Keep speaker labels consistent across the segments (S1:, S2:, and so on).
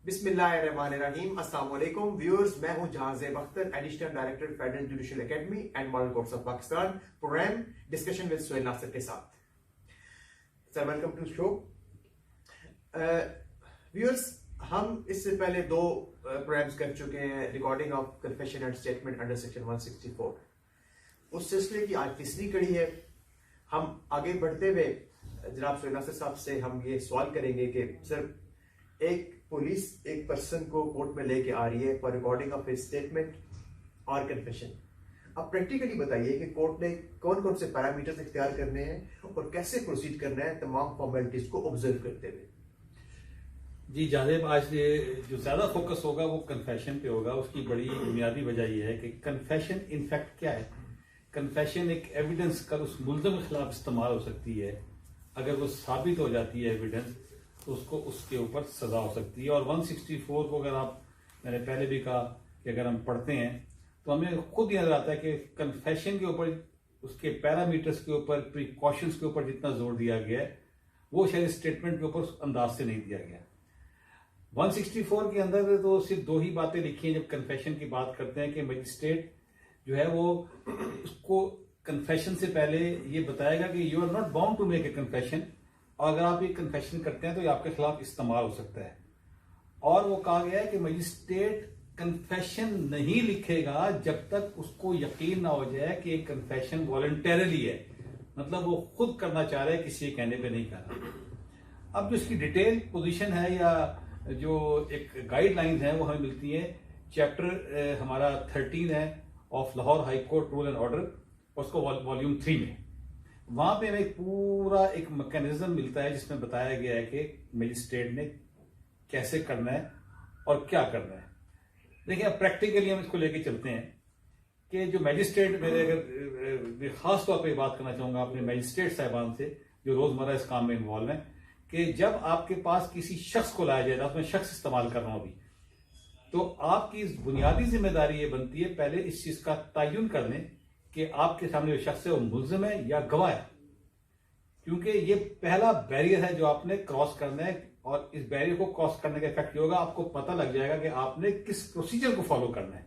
S1: बिस्मिल्लाहिर्रहमानिर्रहीम। अस्सलाम वालेकुम व्यूअर्स, मैं हूं जहां Zaib Akhtar, additional director federal judicial academy and model courts of Pakistan, program discussion with Suhail Nasir के साथ। Sir welcome to show. Viewers, हम इससे पहले दो प्रोग्राम्स कर चुके हैं, recording of confession and statement under section 164। उस सिलसिले की आज तीसरी कड़ी है। हम आगे बढ़ते हुए जनाब सुहेल नासिर साहब से हम ये सवाल करेंगे कि सर, एक पुलिस एक पर्सन को कोर्ट में लेके आ रही है for recording of his statement और कन्फेशन। अब प्रैक्टिकली बताइए कि कोर्ट ने कौन कौन से पैरामीटर्स इख्तियार करने हैं और कैसे प्रोसीड करना है तमाम फॉर्मेलिटीज को ऑब्जर्व करते हुए।
S2: जी जादेब, आज जो ज्यादा फोकस होगा वो कन्फेशन पे होगा। उसकी बड़ी बुनियादी वजह यह है कि कन्फेशन इनफैक्ट क्या है। कन्फेशन एक एविडेंस कल उस मुल्ज़िम के खिलाफ इस्तेमाल हो सकती है। अगर वो साबित हो जाती है एविडेंस, तो उसको उसके ऊपर सजा हो सकती है। और 164 को अगर आप, मैंने पहले भी कहा कि अगर हम पढ़ते हैं तो हमें खुद नजर आता है कि कन्फेशन के ऊपर, उसके पैरामीटर्स के ऊपर, प्रिकॉशंस के ऊपर जितना जोर दिया गया है वो शायद स्टेटमेंट के ऊपर अंदाज से नहीं दिया गया। 164 के अंदर तो सिर्फ दो ही बातें लिखी हैं जब कन्फेशन की बात करते हैं कि मजिस्ट्रेट जो है वो उसको कन्फेशन से पहले ये बताएगा कि you are not bound to make a confession, और अगर आप ये कन्फेशन करते हैं तो ये आपके खिलाफ इस्तेमाल हो सकता है। और वो कहा गया है कि मजिस्ट्रेट कन्फेशन नहीं लिखेगा जब तक उसको यकीन ना हो जाए कि एक कन्फेशन वॉलंटरली है, मतलब वो खुद करना चाह रहा है, किसी के कहने पे नहीं कर रहा। अब जो इसकी डिटेल पोजीशन है या जो एक गाइडलाइंस है वो हमें मिलती है चैप्टर हमारा 13 है of Lahore high court rule and order, उसको वॉल्यूम 3 में। वहां पे हमें पूरा एक मैकेनिज्म मिलता है जिसमें बताया गया है कि मजिस्ट्रेट ने कैसे करना है और क्या करना है। देखिए, अब प्रैक्टिकली हम इसको लेके चलते हैं कि जो मजिस्ट्रेट, मेरे अगर खास तौर पे बात करना चाहूंगा अपने मजिस्ट्रेट साहिबान से जो रोजमर्रा इस काम में इन्वॉल्व है, कि जब आपके पास किसी शख्स को लाया जाए, मैं शख्स इस्तेमाल कर रहा हूं अभी, तो आपकी बुनियादी जिम्मेदारी ये बनती है पहले इस चीज का तयन कर लें कि आपके सामने जो शख्स है वो मुल्जिम है या गवाह है, क्योंकि ये पहला बैरियर है जो आपने क्रॉस करना है। और इस बैरियर को क्रॉस करने का इफेक्ट ये होगा, आपको पता लग जाएगा कि आपने किस प्रोसीजर को फॉलो करना है।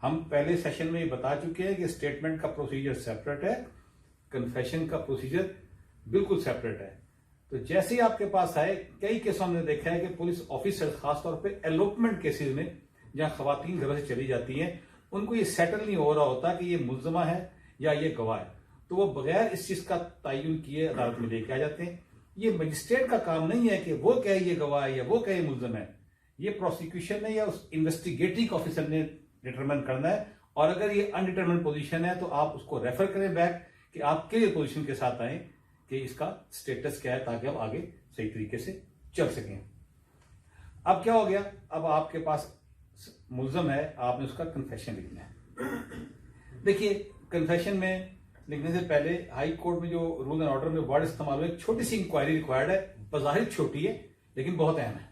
S2: हम पहले सेशन में ये बता चुके हैं कि स्टेटमेंट का प्रोसीजर सेपरेट है, कन्फेशन का प्रोसीजर बिल्कुल सेपरेट है। तो जैसे ही आपके पास आए, कई केसों में देखा है कि पुलिस ऑफिसर खासतौर पर एलोपमेंट केसेज में जहां खवातीन घर से चली जाती हैं, उनको ये सेटल नहीं हो रहा होता कि ये मुल्जिमा है या ये गवाह है, तो वो बगैर इस चीज का तयन किए अदालत में लेके आ जाते हैं। ये मजिस्ट्रेट का काम नहीं है कि वो कहे ये गवाह है या वो कहे मुल्जिम है। ये प्रोसिक्यूशन ने या उस इन्वेस्टिगेटिंग ऑफिसर ने डिटरमाइन करना है। और अगर ये अनडिटरमाइंड पोजीशन है तो आप उसको रेफर करें बैक कि आप किस पोजीशन के साथ आए कि इसका स्टेटस क्या है, ताकि आप आगे सही तरीके से चल सकें। अब क्या हो गया, अब आपके पास मुल्जिम है, आपने उसका कन्फेशन लिखना है। देखिए, कन्फेशन में लिखने से पहले हाई कोर्ट में जो रूल एंड ऑर्डर में वर्ड इस्तेमाल हुआ, एक छोटी सी इंक्वायरी रिक्वायर्ड है। बज़ाहिर छोटी है लेकिन बहुत अहम है।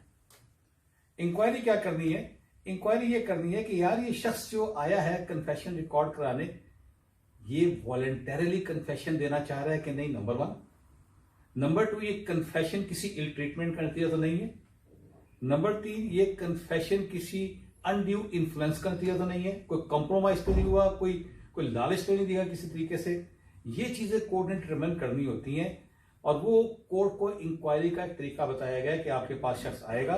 S2: इंक्वायरी क्या करनी है? इंक्वायरी ये करनी है कि यार ये शख्स जो आया है कन्फेशन रिकॉर्ड कराने, ये वॉलंटरली कन्फेशन देना चाह रहा है कि नहीं, नंबर 1। नंबर 2, ये कन्फेशन किसी इल ट्रीटमेंट का नतीजा तो नहीं है। नंबर 3, ये कन्फेशन किसी अनड्यू इन्फ्लुएंस का नतीजा तो नहीं है, कोई कॉम्प्रोमाइज तो नहीं हुआ, कोई लालच तो नहीं दिया किसी तरीके से। ये चीजें कोर्ट ने डिटरमाइन करनी होती हैं। और वो कोर्ट को इंक्वायरी का एक तरीका बताया गया है कि आपके पास शख्स आएगा,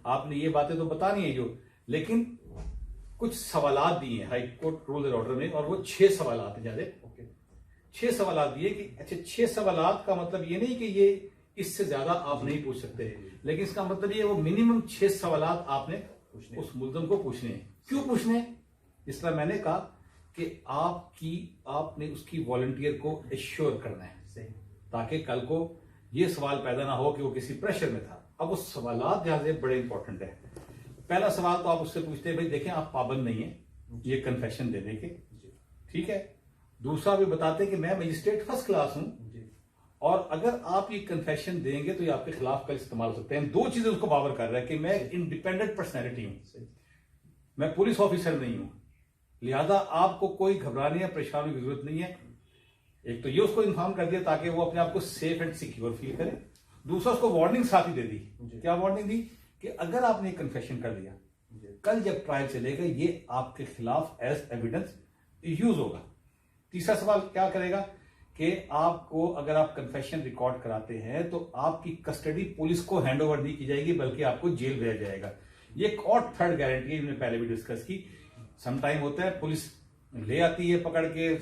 S2: आपने ये बातें तो बतानी है जो, लेकिन कुछ सवालात दिए हैं high court rule and order में, और वो 6 सवालात हैं। ज्यादा 6 सवालात दिए कि अच्छा, 6 सवालात का मतलब ये नहीं कि ये इससे ज्यादा आप नहीं पूछ सकते, लेकिन इसका मतलब ये वो मिनिमम 6 सवालात आपने उस मुल्जिम को पूछने हैं। क्यों पूछने? इस तरह मैंने कहा कि आपने उसकी वॉलंटियर को एश्योर करना है, ताकि कल को ये सवाल पैदा ना हो कि वो किसी प्रेशर में था। अब वो सवालात जहां से बड़े इंपॉर्टेंट है। पहला सवाल तो आप उससे पूछते हैं, भाई देखें आप पाबंद नहीं है ये कन्फेशन देने के, ठीक है। दूसरा भी बताते हैं कि मैं मजिस्ट्रेट फर्स्ट क्लास हूं, और अगर आप ये कन्फेशन देंगे तो ये आपके खिलाफ कल इस्तेमाल हो सकते हैं। 2 चीजें उसको पावर कर रहा है कि मैं इंडिपेंडेंट पर्सनैलिटी हूं, मैं पुलिस ऑफिसर नहीं हूं, लिहाजा आपको कोई घबराने या परेशानी की जरूरत नहीं है। एक तो ये उसको इन्फॉर्म कर दिया ताकि वो अपने आप को सेफ एंड सिक्योर फील करे। दूसरा, उसको वार्निंग साथ ही दे दी। क्या वार्निंग दी? कि अगर आपने कन्फेशन कर लिया, कल जब ट्रायल चलेगा ये आपके खिलाफ एज एविडेंस यूज होगा। तीसरा सवाल क्या करेगा कि आपको अगर आप कन्फेशन रिकॉर्ड कराते हैं तो आपकी कस्टडी पुलिस को हैंडओवर नहीं की जाएगी, बल्कि आपको जेल भेजा जाएगा। ये एक और थर्ड गारंटी है, हमने पहले भी डिस्कस की। सम टाइम होता है पुलिस ले आती है पकड़ के,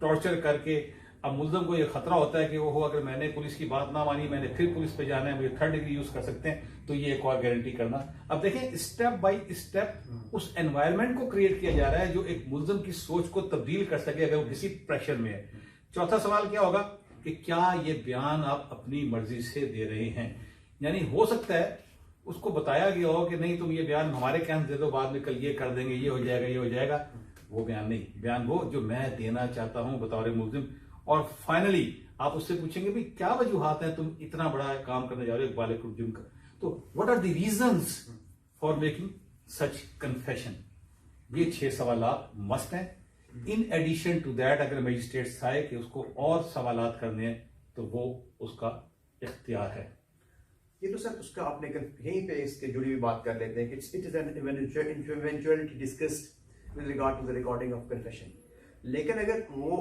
S2: टॉर्चर करके। अब मुल्ज़म को ये खतरा होता है कि वो अगर मैंने पुलिस की बात ना मानी, मैंने फिर पुलिस पे जाना है, मुझे थर्ड डिग्री यूज कर सकते हैं। तो ये एक और गारंटी करना। अब देखें स्टेप बाय स्टेप उस एनवायरनमेंट को क्रिएट किया जा रहा है जो एक मुल्ज़म की सोच को तब्दील कर सके अगर वो किसी प्रेशर में है। चौथा सवाल क्या होगा कि क्या ये बयान आप अपनी मर्जी से दे रहे हैं, यानी हो सकता है उसको बताया गया हो कि नहीं तुम ये बयान हमारे कहने दे दो, बाद में कल ये कर देंगे, ये हो जाएगा, ये हो जाएगा। वो बयान नहीं, बयान वो जो मैं देना चाहता हूं बतौर मुल्जिम। और फाइनली आप उससे पूछेंगे भी क्या वजूहात है, तुम इतना बड़ा काम करने जा रहे हो इकबाल जुर्म का, तो what are the reasons for making such confession. ये 6 सवालात मस्ट हैं। इन एडिशन टू दैट अगर मजिस्ट्रेट आए कि उसको और सवालात करने हैं तो वो उसका इख्तियार है।
S1: ये तो सर उसका आपने यहीं पे इसके जुड़ी हुई बात कर लेते हैं कि it is an eventuality discussed with regard to the recording of confession. लेकिन अगर वो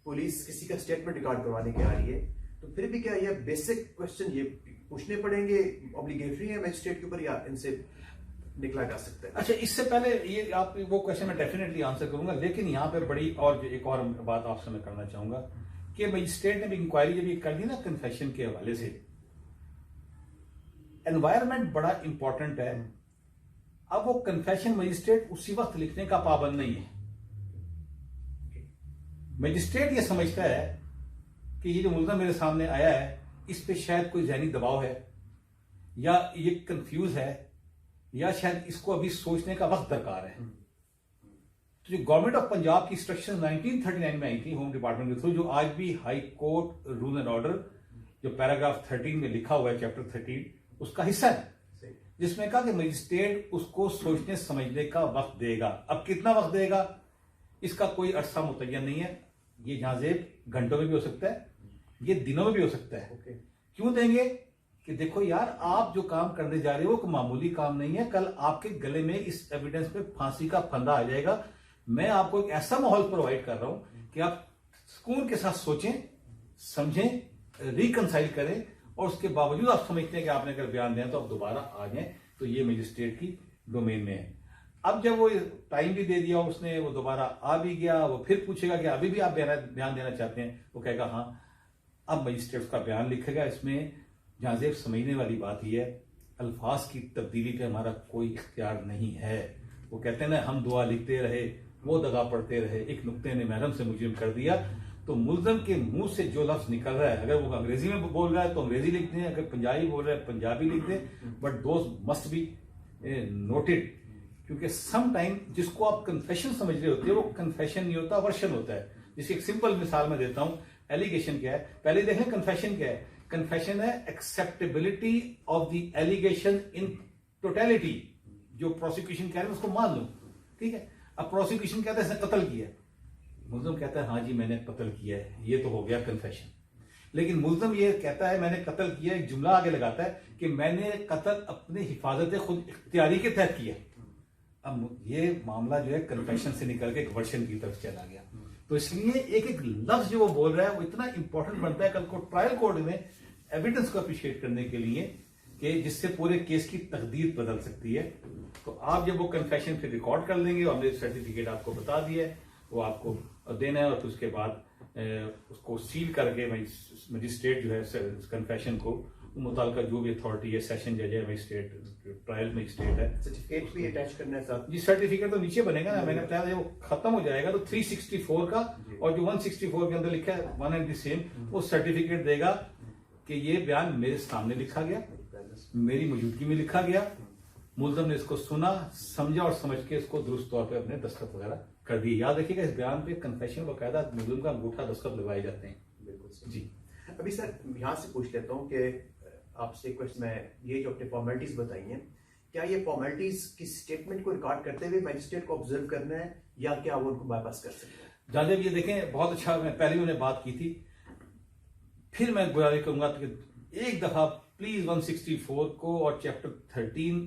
S1: पुलिस किसी का स्टेटमेंट रिकॉर्ड करवाने के आ रही है तो फिर भी क्या ये बेसिक क्वेश्चन ये पूछने पड़ेंगे, ऑब्लिगेटरी है मैजिस्ट्रेट के ऊपर, या इनसे निकला जा सकता है?
S2: अच्छा, इससे पहले ये आप वो क्वेश्चन मैं डेफिनेटली आंसर करूंगा, लेकिन यहाँ पे बड़ी और एक और बात आपसे मैं करना चाहूंगा कि मजिस्ट्रेट ने भी इंक्वायरी जब ये कर दी ना कन्फेशन के हवाले से, एनवायरमेंट बड़ा इंपॉर्टेंट है। अब वो कन्फेशन मजिस्ट्रेट उसी वक्त लिखने का पाबंद नहीं है। मजिस्ट्रेट ये समझता है कि ये जो मुल्ज़म मेरे सामने आया है इस पे शायद कोई ज़हनी दबाव है, या ये कंफ्यूज है, या शायद इसको अभी सोचने का वक्त दरकार है। तो जो गवर्नमेंट ऑफ पंजाब की इंस्ट्रक्शन 1939 में आई थी होम डिपार्टमेंट के थ्रू, जो आज भी high court rule and order जो पैराग्राफ 13 में लिखा हुआ है, चैप्टर 13 उसका हिस्सा है, जिसमें कहा कि मजिस्ट्रेट उसको सोचने समझने का वक्त देगा। अब कितना वक्त देगा इसका कोई अरसा मुतय्यन नहीं है। ये जाजेब घंटों में भी हो सकता है, ये दिनों में भी हो सकता है। क्यों देंगे कि देखो यार आप जो काम करने जा रहे हो वो मामूली काम नहीं है, कल आपके गले में इस एविडेंस पे फांसी का फंदा आ जाएगा। मैं आपको एक ऐसा माहौल प्रोवाइड कर रहा हूं कि आप सुकून के साथ सोचें, समझें, रिकंसाइल करें, और उसके बावजूद आप समझते हैं कि आपने अगर बयान दिया तो आप दोबारा आ जाएं। तो ये मजिस्ट्रेट की डोमेन में है। अब जब वो टाइम भी दे दिया उसने, वो दोबारा आ भी गया, वो फिर पूछेगा कि अभी भी आप बयान देना चाहते हैं, वो कहेगा हाँ। अब मजिस्ट्रेट का बयान लिखेगा। इसमें जाजेब समझने वाली बात ही है, अल्फाज की तब्दीली पे हमारा कोई इख्तियार नहीं है। वो कहते हैं ना, हम दुआ लिखते रहे, वो दगा पढ़ते रहे, एक नुक्ते ने महरम से मुजरिम कर दिया। तो मुल्ज़म के मुंह से जो लफ्ज निकल रहा है, अगर वो अंग्रेजी में बोल रहा है तो अंग्रेजी लिख दें, अगर पंजाबी बोल रहा है पंजाबी लिख दें, but those must be noted. क्योंकि सम टाइम जिसको आप कन्फेशन समझ रहे होते हैं वो कन्फेशन नहीं होता, वर्शन होता है। जिसकी एक सिंपल मिसाल मैं देता हूं। एलिगेशन क्या है, पहले देख लें कन्फेशन क्या है। कन्फेशन है acceptability of the allegation in totality. जो प्रोसिक्यूशन कह रहे हैं उसको मान लो, ठीक है। अब प्रोसिक्यूशन कहता है इसने कत्ल किया, मुल्ज़िम कहता है हाँ जी मैंने कत्ल किया है, ये तो हो गया कन्फेशन। लेकिन मुल्ज़िम ये कहता है मैंने कत्ल किया, एक जुमला आगे लगाता है कि मैंने कत्ल अपनी हिफाजत खुद इख्तियारी के तहत किया। अब ये मामला जो है कन्फेशन से निकल के एक वर्शन की तरफ चला गया। तो इसलिए एक एक लफ्ज जो वो बोल रहा है वो इतना इंपॉर्टेंट बनता है कल को ट्रायल कोर्ट में एविडेंस को अप्रिशिएट करने के लिए, कि जिससे पूरे केस की तकदीर बदल सकती है। तो आप जब वो कन्फेशन फिर रिकॉर्ड कर लेंगे, और हमने सर्टिफिकेट आपको बता दिया है, वो आपको देना है, और फिर उसके बाद उसको सील करके मजिस्ट्रेट जो है कन्फेशन को मुताल्लिका जो भी अथॉरिटी है, सेशन जज है, मजिस्ट्रेट, ट्रायल मजिस्ट्रेट है,
S1: सर्टिफिकेट भी अटैच करना है साथ।
S2: जी सर्टिफिकेट तो नीचे बनेगा ना, मैंने बताया वो खत्म हो जाएगा तो 364 का और जो 164 के अंदर लिखा है वन एंड द सेम, वो सर्टिफिकेट देगा कि ये बयान मेरे सामने लिखा गया, मेरी मौजूदगी में लिखा गया, मुल्ज़िम ने इसको सुना, समझा और समझ के इसको दुरुस्त तौर पे अपने दस्तखत वगैरह कर दिए। याद रखिएगा इस बयान पे कन्फेशन बाकायदा मुल्ज़िम का अंगूठा दस्तखत लगाए जाते हैं।
S1: बिल्कुल
S2: जी।
S1: अभी सर यहाँ से पूछ लेता हूँ कि आपसे क्वेश्चन में ये जो आपने फॉर्मेलिटीज बताई हैं, क्या ये फॉर्मेलिटीज की स्टेटमेंट को रिकॉर्ड करते हुए मजिस्ट्रेट को ऑब्जर्व करना है, या क्या वो उनको बाईपास कर सकते हैं?
S2: जाजेब ये देखें बहुत अच्छा, मैं पहले ही उन्हें बात की थी, फिर मैं गुजारिश करूंगा कि एक दफा प्लीज 164 को और chapter 13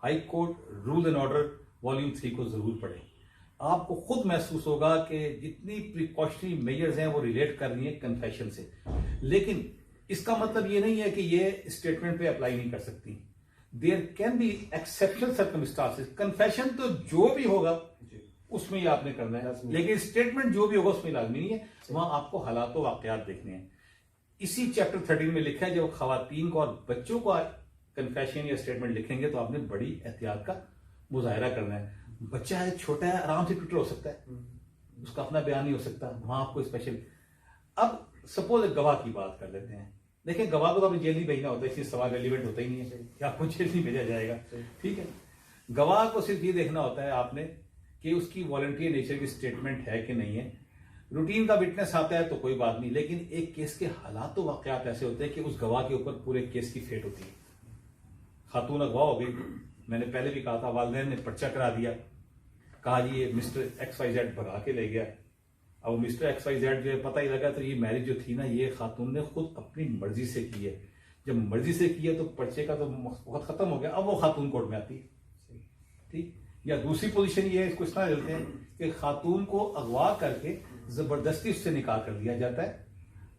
S2: high court rule and order volume 3 को जरूर पढ़ें। आपको खुद महसूस होगा कि जितनी प्रिकॉशनरी मेजर्स हैं वो रिलेट कर रही हैं कन्फेशन से, लेकिन इसका मतलब ये नहीं है कि ये स्टेटमेंट पे अप्लाई नहीं कर सकती। There can be exceptional circumstances. Confession तो जो भी होगा उसमें ही आपने करना है, लेकिन स्टेटमेंट जो भी होगा उसमें लाजमी नहीं है, वहां आपको हालात वाकयात देखने हैं। इसी चैप्टर 13 में लिखा है जब खवातीन को और बच्चों को कन्फेशन या स्टेटमेंट लिखेंगे तो आपने बड़ी एहतियात का मुजाहरा करना है। बच्चा है, छोटा है, आराम से ट्विटर हो सकता है, उसका अपना बयान नहीं हो सकता, वहां आपको स्पेशल। अब सपोज गवाह की बात कर लेते हैं। देखिए गवाह को तो आपने जेल नहीं भेजना होता, इसलिए सवाल रेलिवेंट होता ही नहीं है कि आपको जेल नहीं भेजा जाएगा, ठीक है। गवाह को सिर्फ ये देखना होता है आपने कि उसकी वॉलंटियर नेचर की स्टेटमेंट है कि नहीं है। रूटीन का विटनेस आता है तो कोई बात नहीं, लेकिन एक केस के हालात तो वाकयात ऐसे होते हैं कि उस गवाह के ऊपर पूरे केस की फेट होती है। खातून अगवा हो गई, मैंने पहले भी कहा था, वालिदैन ने पर्चा करा दिया, कहा जी ये मिस्टर XYZ भगा के ले गया। अब मिस्टर XYZ जो है पता ही लगा तो ये मैरिज जो थी ना ये खातून ने खुद अपनी मर्जी से की है। जब मर्जी से की है तो पर्चे का तो वक्त खत्म हो गया, अब वो खातून कोर्ट में आती है, ठीक। या दूसरी पोजीशन ये है, इसको इस तरह लेते हैं कि खातून को अगवा करके जबरदस्ती उससे निकाह कर दिया जाता है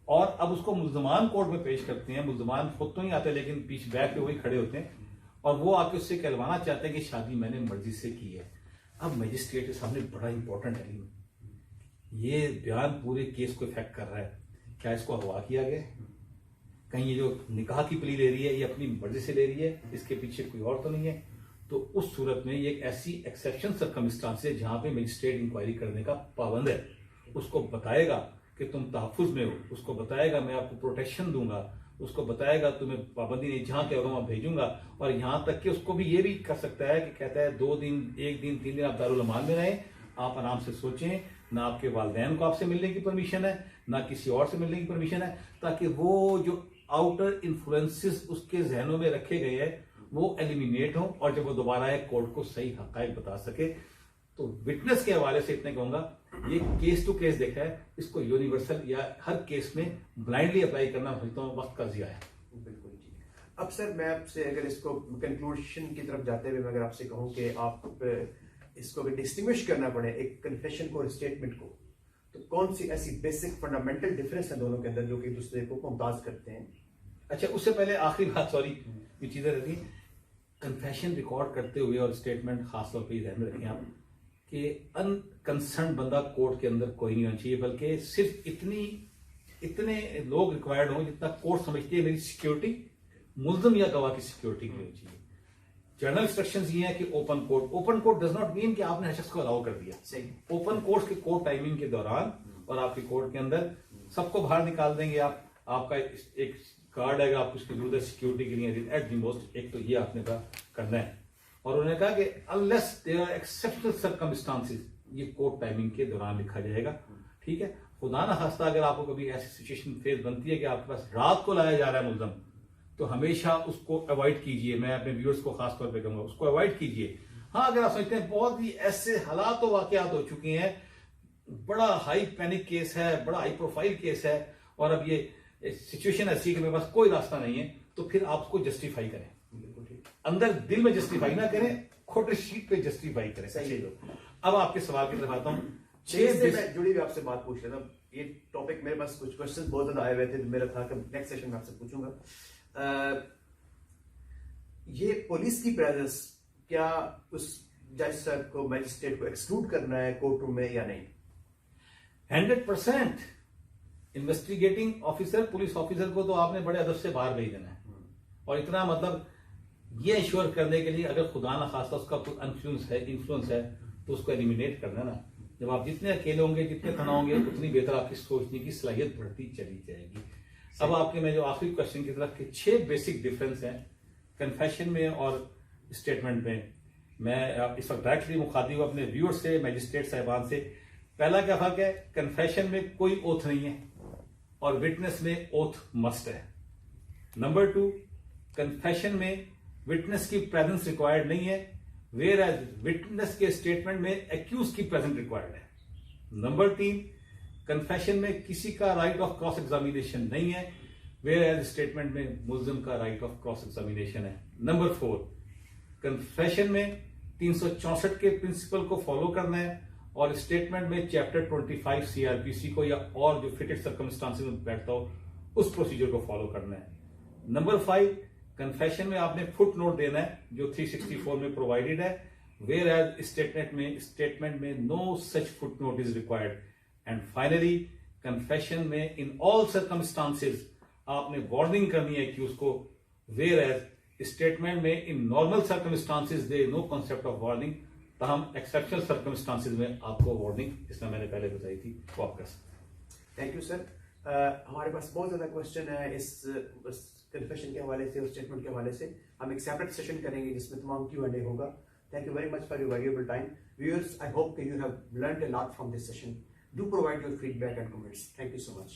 S2: और अब उसको मुल्जमान कोर्ट में पेश करते हैं। मुल्जमान खुद तो नहीं आते लेकिन पीछे बैक पे वही खड़े होते हैं और वो आके उससे कहलवाना चाहते हैं कि शादी मैंने मर्जी से की है। अब मजिस्ट्रेट के सामने बड़ा इंपॉर्टेंट एलिमेंट, ये बयान पूरे केस को इफेक्ट कर रहा है। क्या इसको अगवा किया गया, कहीं ये जो निकाह की प्ली ले रही है ये अपनी मर्जी से ले रही है, इसके पीछे कोई और तो नहीं है। तो उस सूरत में ये एक ऐसी एक्सेप्शन सर्कमस्टांस है जहां पे मजिस्ट्रेट इंक्वायरी करने का पाबंद है। उसको बताएगा कि तुम तहफुज में हो, उसको बताएगा मैं आपको प्रोटेक्शन दूंगा, उसको बताएगा तुम्हें पाबंदी नहीं, जहां कहोगे वहां भेजूंगा। और यहां तक कि उसको भी ये भी कर सकता है कि कहता है 2 दिन 1 दिन 3 दिन आप दारुल अमान में रहें, आप आराम से सोचें, ना आपके वालिदैन को आपसे मिलने की परमिशन है ना किसी और से मिलने की परमिशन है, ताकि वो जो आउटर इन्फ्लुएंसेस उसके जहनों में रखे गए हैं वो एलिमिनेट हो और जब वो दोबारा एक कोर्ट को सही हकायक बता सके। तो विटनेस के हवाले से इतने कहूंगा, ये केस टू केस देखा है, इसको यूनिवर्सल या हर केस में ब्लाइंडली अप्लाई करना समझता हूँ वक्त का जिया है।
S1: बिल्कुल जी। अब सर मैं आपसे अगर इसको कंक्लूजन की तरफ जाते हुए मैं अगर आपसे कहूँ कि आप इसको अगर डिस्टिंग्विश करना पड़े एक कन्फेशन को और स्टेटमेंट को, तो कौन सी ऐसी बेसिक फंडामेंटल डिफरेंस है दोनों के अंदर जो कि दूसरे को मुमताज करते हैं?
S2: अच्छा, उससे पहले आखिरी बात, सॉरी ये चीजें रहती हैं, कन्फेशन रिकॉर्ड करते हुए और स्टेटमेंट खासतौर पर ध्यान में रखें आप कि अनकंसर्न बंदा कोर्ट के अंदर कोई नहीं होना चाहिए, बल्कि सिर्फ इतने लोग रिक्वायर्ड हों जितना कोर्ट समझती है मेरी सिक्योरिटी, मुल्जिम या गवाह की सिक्योरिटी के लिए चाहिए। जनरल इंस्ट्रक्शंस ये है कि open court does not mean कि आपने हर शख्स को अलाउ कर दिया।
S1: सही,
S2: ओपन कोर्ट के कोर्ट टाइमिंग के दौरान और आपकी कोर्ट के अंदर सबको बाहर निकाल देंगे आप, आपका एक कार्ड आएगा, आपको उसकी जरूरत है सिक्योरिटी के लिए एट दी मोस्ट, एक तो ये आपने करना है। और उन्होंने कहा कि unless there are exceptional circumstances, ये कोर्ट टाइमिंग के दौरान लिखा जाएगा, ठीक है। खुदा ना खास्ता अगर आपको कभी ऐसी सिचुएशन फेस बनती है कि आपके पास रात को लाया जा रहा है मुल्ज़म, तो हमेशा उसको अवॉइड कीजिए। मैं अपने व्यूअर्स को खास तौर पे कहूंगा उसको अवॉइड कीजिए। हाँ, अगर आप सोचते हैं बहुत ही ऐसे हालात तो वाकयात हो चुके हैं, बड़ा हाई पैनिक केस है, बड़ा हाई प्रोफाइल केस है और अब ये सिचुएशन ऐसी है कि मेरे पास कोई रास्ता नहीं है, तो फिर आप उसको जस्टिफाई करें, अंदर दिल में जस्टिफाई ना करें, खोटे शीट पे जस्टिफाई करें।
S1: सही।
S2: अब आपके सवाल की तरफ आता हूं।
S1: मैं जुड़ी हुई आपसे बात पूछ लेना, ये टॉपिक मेरे पास कुछ क्वेश्चन बहुत ज्यादा आए हुए थे, मेरा था कि नेक्स्ट सेशन में आपसे पूछूंगा। ये पुलिस की प्रेजेंस क्या उस जज साहब को, मजिस्ट्रेट को एक्सक्लूड करना है कोर्ट रूम में या नहीं?
S2: 100% इन्वेस्टिगेटिंग ऑफिसर, पुलिस ऑफिसर को तो आपने बड़े अदब से बाहर भेज देना है। और इतना मतलब ये इंश्योर करने के लिए अगर खुदा ना खास्ता उसका कोई इन्फ्लुएंस है तो उसको एलिमिनेट करना ना। जब आप जितने अकेले होंगे, जितने तना होंगे, उतनी बेहतर आपकी सोचने की सलाहियत बढ़ती चली जाएगी। अब आपके मैं जो आखिरी क्वेश्चन की तरफ के 6 बेसिक डिफरेंस हैं कन्फेशन में और स्टेटमेंट में, मैं इस वक्त डायरेक्टली मुखातिब हूं अपने व्यूअर से, मजिस्ट्रेट साहिबान से। पहला क्या फर्क है, कन्फेशन में कोई ओथ नहीं है और विटनेस में ओथ मस्ट है। नंबर 2, कन्फेशन में विटनेस की प्रेजेंस रिक्वायर्ड नहीं है, वेयर एज विटनेस के स्टेटमेंट में एक्यूज की प्रेजेंस रिक्वायर्ड है। नंबर 3, कन्फेशन में किसी का राइट ऑफ क्रॉस एग्जामिनेशन नहीं है, वेयर एज स्टेटमेंट में मुल्जिम का राइट ऑफ क्रॉस एग्जामिनेशन है। नंबर 4, कन्फेशन में 364 के प्रिंसिपल को फॉलो करना है और स्टेटमेंट में चैप्टर 25 सीआरपीसी को या और जो फिटेड सर्कमस्टांसेस में बैठता हो उस प्रोसीजर को फॉलो करना है। नंबर 5, कन्फेशन में आपने फुट नोट देना है जो 364 में प्रोवाइडेड है, वेयर एज स्टेटमेंट में no such foot note is required. And finally confession में इन ऑल सर्कमस्टांसेस आपने वार्निंग करनी है कि उसको, वेयर एज स्टेटमेंट में in normal circumstances they no concept of warning, तहम एक्सेप्शनल सर्कमस्टांसेस में आपको वार्निंग, इसमें मैंने पहले बताई थी, वो आप कर सकते।
S1: Thank you sir. हमारे पास बहुत ज्यादा क्वेश्चन है इस कन्फेशन के हवाले से और स्टेटमेंट के हवाले से। हम एक सेपरेट सेशन करेंगे जिसमें तमाम Q&A होगा। Thank you very much for your valuable time. Viewers, I hope you have learned a lot from this session. Do provide your feedback and comments. Thank you so much.